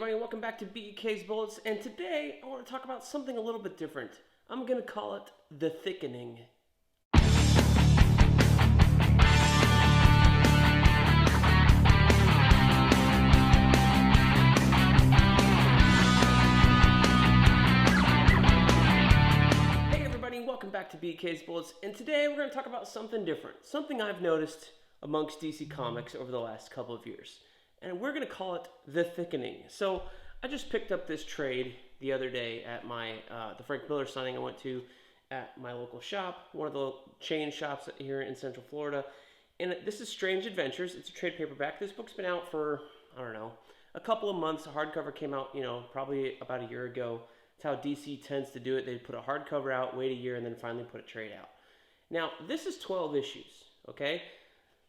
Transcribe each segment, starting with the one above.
everybody, welcome back to BEK's Bullets, and today I want to talk about something a little bit different. I'm going to call it the thickening. Hey everybody, welcome back to BEK's Bullets, and today we're going to talk about something different, something I've noticed amongst DC Comics over the last couple of years. And we're going to call it the thickening. So I just picked up this trade the other day at my the Frank Miller signing I went to at my local shop, one of the chain shops here in Central Florida. And this is Strange Adventures. It's a trade paperback. This book's been out for, I don't know, a couple of months. The hardcover came out, probably about a year ago. It's how DC tends to do it. They put a hardcover out, wait a year, and then finally put a trade out. Now, this is 12 issues, okay?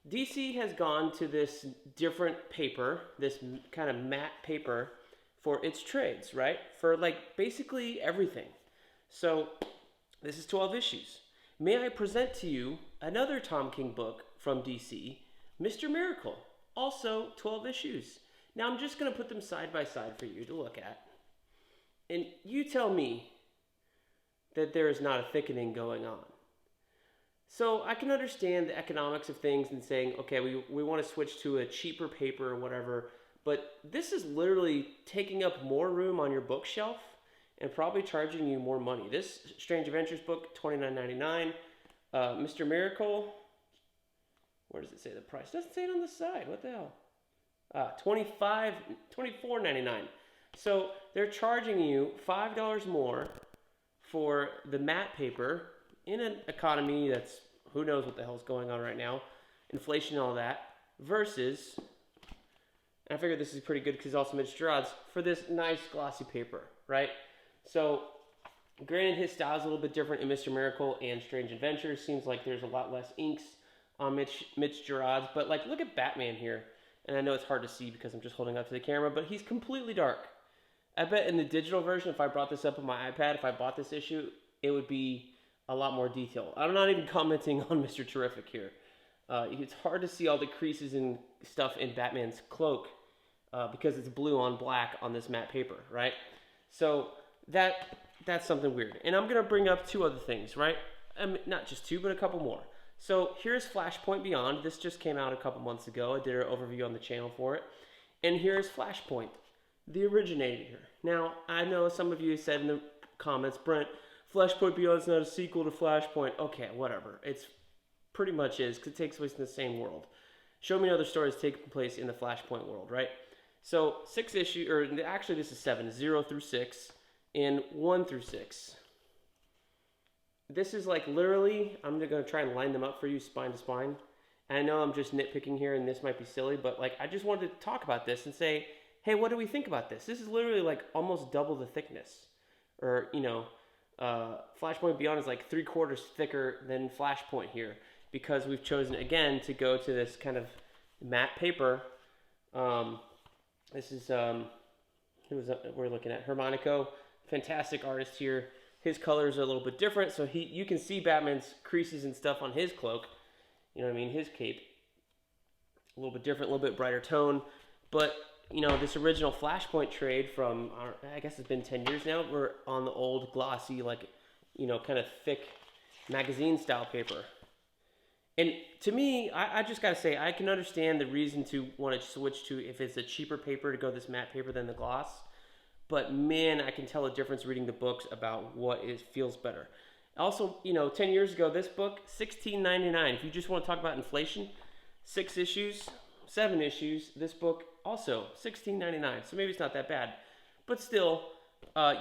DC has gone to this different paper, this kind of matte paper for its trades, right? For like basically everything. So this is 12 issues. May I present to you another Tom King book from DC, Mr. Miracle, also 12 issues. Now I'm just going to put them side by side for you to look at. And you tell me that there is not a thickening going on. So I can understand the economics of things and saying, okay, we want to switch to a cheaper paper or whatever, but this is literally taking up more room on your bookshelf and probably charging you more money. This Strange Adventures book, $29.99. Mr. Miracle, where does it say the price? It doesn't say it on the side. What the hell? $24.99. So they're charging you $5 more for the matte paper in an economy that's, who knows what the hell's going on right now, inflation and all that, versus, and I figured this is pretty good because it's also Mitch Gerard's, for this nice glossy paper, right? So, granted his style is a little bit different in Mr. Miracle and Strange Adventures. Seems like there's a lot less inks on Mitch Gerard's, but like, look at Batman here. And I know it's hard to see because I'm just holding up to the camera, but he's completely dark. I bet in the digital version, if I brought this up on my iPad, if I bought this issue, it would be a lot more detail. I'm not even commenting on Mr. Terrific here. It's hard to see all the creases and stuff in Batman's cloak because it's blue on black on this matte paper, right? So that's something weird. And I'm going to bring up two other things, right? Not just two, but a couple more. So here's Flashpoint Beyond. This just came out a couple months ago. I did an overview on the channel for it. And here's Flashpoint, the originator. Now, I know some of you said in the comments, Brent, Flashpoint Beyond is not a sequel to Flashpoint. Okay, whatever. It's pretty much is because it takes place in the same world. Show me other stories taking place in the Flashpoint world, right? So 6 issues, or actually this is 7, 0 through 6, and 1 through 6. This is like literally, I'm going to try and line them up for you spine to spine. And I know I'm just nitpicking here and this might be silly, but like I just wanted to talk about this and say, hey, what do we think about this? This is literally like almost double the thickness. Or, Flashpoint Beyond is like 3/4 thicker than Flashpoint here because we've chosen again to go to this kind of matte paper. This is we're looking at Hermonico, fantastic artist here. His colors are a little bit different, so you can see Batman's creases and stuff on his cloak. You know what I mean? His cape, a little bit different, a little bit brighter tone, but this original Flashpoint trade from, I guess it's been 10 years now, we're on the old glossy, kind of thick magazine style paper. And to me, I just got to say, I can understand the reason to want to switch to, if it's a cheaper paper, to go this matte paper than the gloss. But man, I can tell a difference reading the books about what feels better. Also, 10 years ago, this book, $16.99. If you just want to talk about inflation, 6 issues, 7 issues, this book also $16.99, so maybe it's not that bad, but still,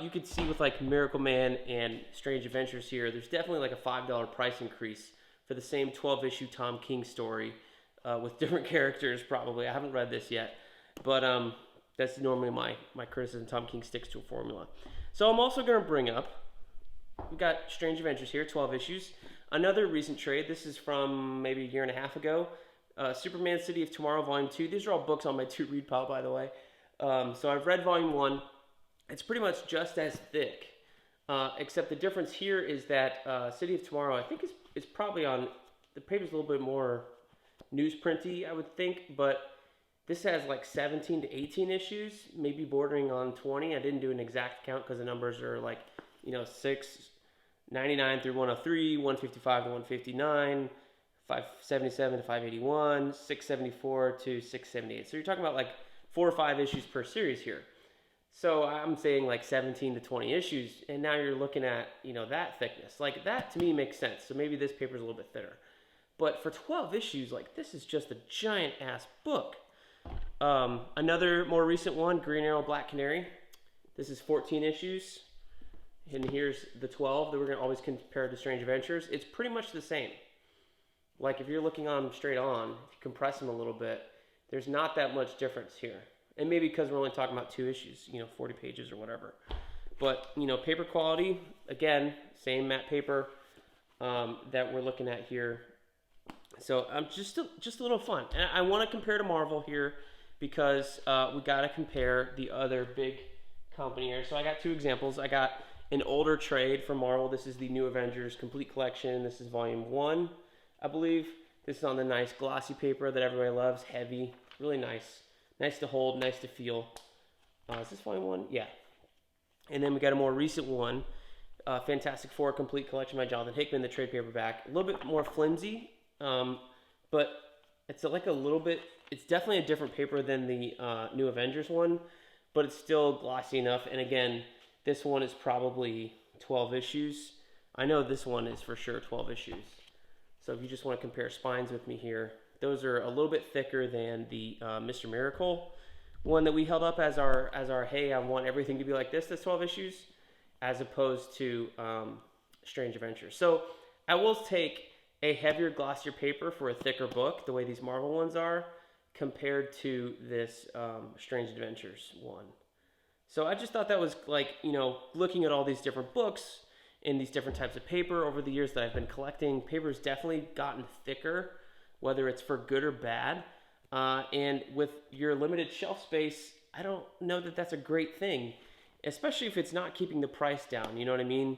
you could see with like Miracle Man and Strange Adventures here, there's definitely like a $5 price increase for the same 12-issue Tom King story with different characters. Probably I haven't read this yet, but that's normally my criticism. Tom King sticks to a formula. So I'm also going to bring up, we got Strange Adventures here, 12 issues. Another recent trade. This is from maybe a year and a half ago. Superman City of Tomorrow, Volume 2. These are all books on my to-read pile, by the way. So I've read Volume 1. It's pretty much just as thick, except the difference here is that City of Tomorrow, I think, is probably on, the paper's a little bit more newsprinty, I would think, but This has like 17 to 18 issues, maybe bordering on 20. I didn't do an exact count because the numbers are like, 699 through 103, 155 to 159, 577 to 581, 674 to 678. So you're talking about like 4 or 5 issues per series here. So I'm saying like 17 to 20 issues, and now you're looking at, that thickness. Like that to me makes sense. So maybe this paper's a little bit thinner. But for 12 issues, like this is just a giant ass book. Another more recent one, Green Arrow Black Canary. This is 14 issues. And here's the 12 that we're going to always compare to Strange Adventures. It's pretty much the same. Like if you're looking on them straight on, if you compress them a little bit, there's not that much difference here. And maybe because we're only talking about 2 issues, 40 pages or whatever. But, paper quality, again, same matte paper that we're looking at here. So just a little fun. And I want to compare to Marvel here because we got to compare the other big company here. So I got 2 examples. I got an older trade from Marvel. This is the New Avengers Complete Collection. This is volume 1, I believe. This is on the nice glossy paper that everybody loves. Heavy, really nice. Nice to hold, nice to feel. Is this volume 1? Yeah. And then we got a more recent one, Fantastic Four Complete Collection by Jonathan Hickman, the trade paperback. A little bit more flimsy, but it's like a little bit, it's definitely a different paper than the New Avengers one, but it's still glossy enough. And again, this one is probably 12 issues. I know this one is for sure 12 issues. So if you just want to compare spines with me here, those are a little bit thicker than the Mr. Miracle one that we held up as our hey, I want everything to be like this. That's 12 issues, as opposed to Strange Adventures. So I will take a heavier, glossier paper for a thicker book, the way these Marvel ones are, compared to this Strange Adventures one. So I just thought that was like, looking at all these different books in these different types of paper over the years that I've been collecting, paper's definitely gotten thicker, whether it's for good or bad. And with your limited shelf space, I don't know that that's a great thing, especially if it's not keeping the price down. You know what I mean?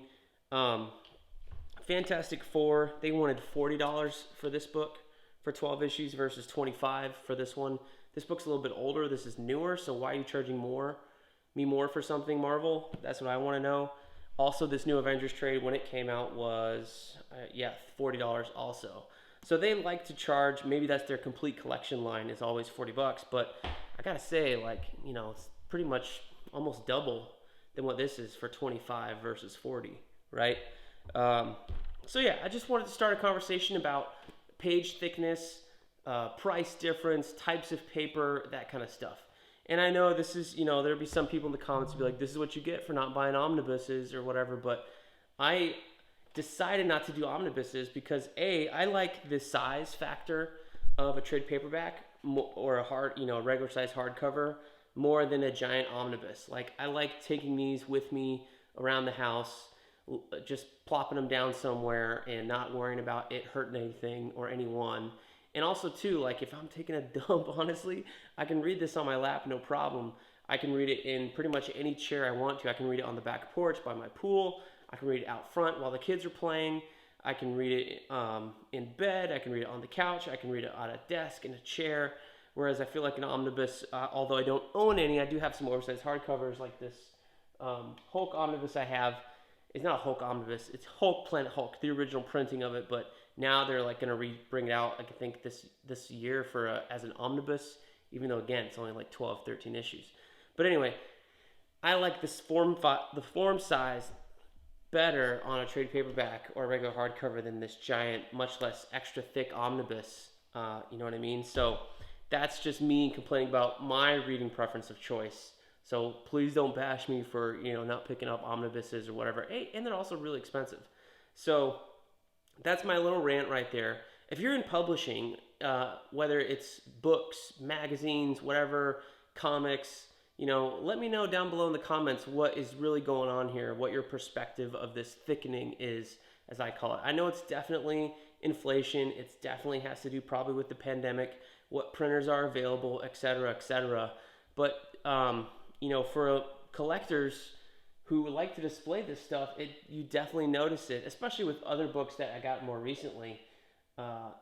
Fantastic Four, they wanted $40 for this book for 12 issues versus $25 for this one. This book's a little bit older. This is newer, so why are you charging me more for something, Marvel? That's what I want to know. Also, this New Avengers trade, when it came out, was, $40 also. So they like to charge, maybe that's their complete collection line is always $40, but I gotta say, it's pretty much almost double than what this is for 25 versus 40, right? So yeah, I just wanted to start a conversation about page thickness, price difference, types of paper, that kind of stuff. And I know this is, there'll be some people in the comments who be like, this is what you get for not buying omnibuses or whatever, but I decided not to do omnibuses because I like the size factor of a trade paperback or a regular size hardcover more than a giant omnibus. Like I like taking these with me around the house, just plopping them down somewhere and not worrying about it hurting anything or anyone. And also too, like if I'm taking a dump, honestly, I can read this on my lap, no problem. I can read it in pretty much any chair I want to. I can read it on the back porch by my pool. I can read it out front while the kids are playing. I can read it in bed. I can read it on the couch. I can read it on a desk, in a chair. Whereas I feel like an omnibus, although I don't own any, I do have some oversized hardcovers like this Hulk omnibus I have. It's not a Hulk omnibus. It's Hulk Planet Hulk, the original printing of it. But now they're like going to bring it out, I think, this year for as an omnibus, even though, again, it's only like 12, 13 issues. But anyway, I like this the form size better on a trade paperback or a regular hardcover than this giant, much less extra thick omnibus. You know what I mean? So that's just me complaining about my reading preference of choice. So please don't bash me for, not picking up omnibuses or whatever. Hey, and they're also really expensive. So that's my little rant right there. If you're in publishing, whether it's books, magazines, whatever, comics, let me know down below in the comments what is really going on here, what your perspective of this thickening is, as I call it. I know it's definitely inflation. It definitely has to do probably with the pandemic, what printers are available, et cetera, et cetera. But, for collectors who like to display this stuff, you definitely notice it, especially with other books that I got more recently.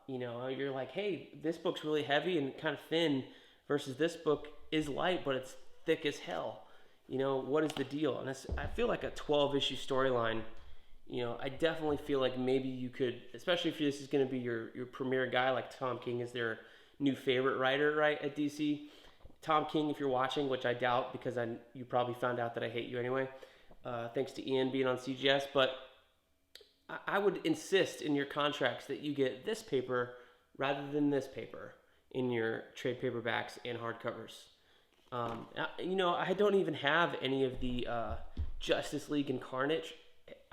You're like, hey, this book's really heavy and kind of thin. versus this book is light, but it's thick as hell. What is the deal? And I feel like a 12-issue storyline, I definitely feel like maybe you could, especially if this is going to be your premier guy, like Tom King is their new favorite writer, right, at DC. Tom King, if you're watching, which I doubt because you probably found out that I hate you anyway, thanks to Ian being on CGS, but I would insist in your contracts that you get this paper rather than this paper in your trade paperbacks and hardcovers. I don't even have any of the Justice League and Carnage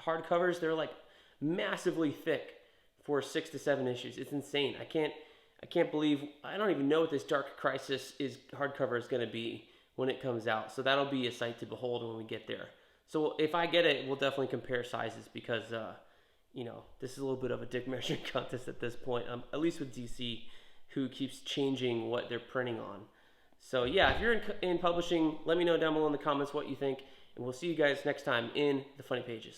hardcovers. They're like massively thick for 6 to 7 issues. It's insane. I can't believe, I don't even know what this Dark Crisis hardcover is going to be when it comes out. So that'll be a sight to behold when we get there. So if I get it, we'll definitely compare sizes because, this is a little bit of a dick measuring contest at this point, at least with DC, who keeps changing what they're printing on. So yeah, if you're in publishing, let me know down below in the comments what you think, and we'll see you guys next time in the Funny Pages.